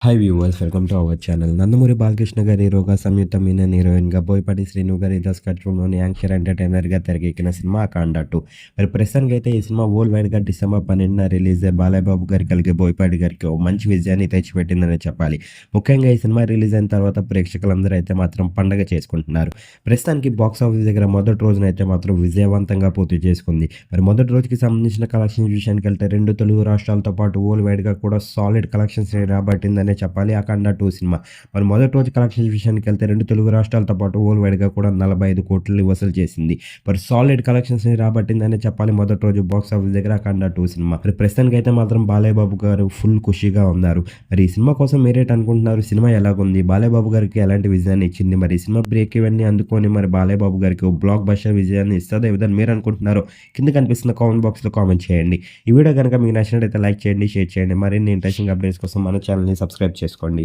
Hi viewers, welcome to our channel. Nandamuri Balakrishna గారి హీరోగా, సంయుక్త మీనన్ హీరోయిన్‌గా, బోయపాటి శ్రీను గారి దర్శకత్వంలోని యాంకర్ ఎంటర్‌టైనర్‌గా తెరకెక్కిన సినిమా 'అఖండ 2'. మరి ప్రస్తుతానికైతే ఈ సినిమా వరల్డ్ వైడ్‌గా డిసెంబర్ 12న రిలీజ్ అయ్యి బాలయ్య బాబు గారికి అలాగే బోయపాటి గారికి ఓ మంచి విజయాన్ని తెచ్చిపెట్టిందనే చెప్పాలి. ముఖ్యంగా ఈ సినిమా రిలీజ్ అయిన తర్వాత ప్రేక్షకులందరూ అయితే మాత్రం పండగ చేసుకుంటున్నారు. ప్రస్తుతానికి బాక్స్ ఆఫీస్ దగ్గర మొదటి రోజునైతే మాత్రం విజయవంతంగా పూర్తి చేసుకుంది. మరి మొదటి రోజుకి సంబంధించిన కలెక్షన్స్ విషయానికెళ్తే 2 తెలుగు రాష్ట్రాలతో పాటు వరల్డ్ వైడ్‌గా కూడా సాలిడ్ కలెక్షన్స్‌ని రాబట్టిందనే చెప్పాలి 'అఖండ 2' సినిమా. మరి మొదటి రోజు కలెక్షన్స్ విషయానికెళ్తే 2 తెలుగు రాష్ట్రాలతో పాటు వరల్డ్ వైడ్‌గా కూడా 45 కోట్లని వసూలు చేసింది. మరి సాలిడ్ కలెక్షన్స్‌ని రాబట్టిందనే చెప్పాలి మొదటి రోజు బాక్స్ ఆఫీస్ దగ్గర 'అఖండ 2' సినిమా. మరి ప్రస్తుతానికైతే మాత్రం బాలయ్య బాబు గారు ఫుల్ ఖుషీగా ఉన్నారు. మరి ఈ సినిమా కోసం మీరేటనుకుంటున్నారు? సినిమా ఎలాగుంది? బాలయ్య బాబు గారికి ఎలాంటి విజయాన్ని ఇచ్చింది? మరి ఈ సినిమా బ్రేక్ ఇవన్నీ అందుకొని మరి బాలయ్య బాబు గారికి ఓ బ్లాక్ బస్టర్ విజయాన్ని ఇస్తదా ఇవ్వదని మీరనుకుంటున్నారో కింద కనిపిస్తున్న కామెంట్ బాక్స్‌లో కామెంట్ చేయండి. ఈ వీడియో గనుక మీకు నచ్చినట్లయితే లైక్ చేయండి, షేర్ చేయండి. మరిన్ని ఇంట్రెస్టింగ్ అప్డేట్స్ కోసం మన ఛానెల్‌ని సబ్స్క్రైబ్ చేసుకోండి.